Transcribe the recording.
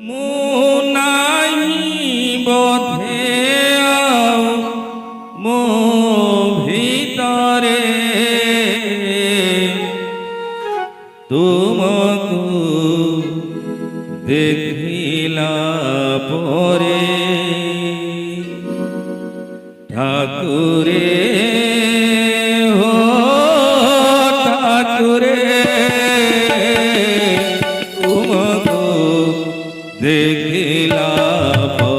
মুনাই বোধে মো ভিতরে তুমকু দেখিলা পরে ঠাকুরে হো ঠাকুরে তুমকু দেখিলা পরে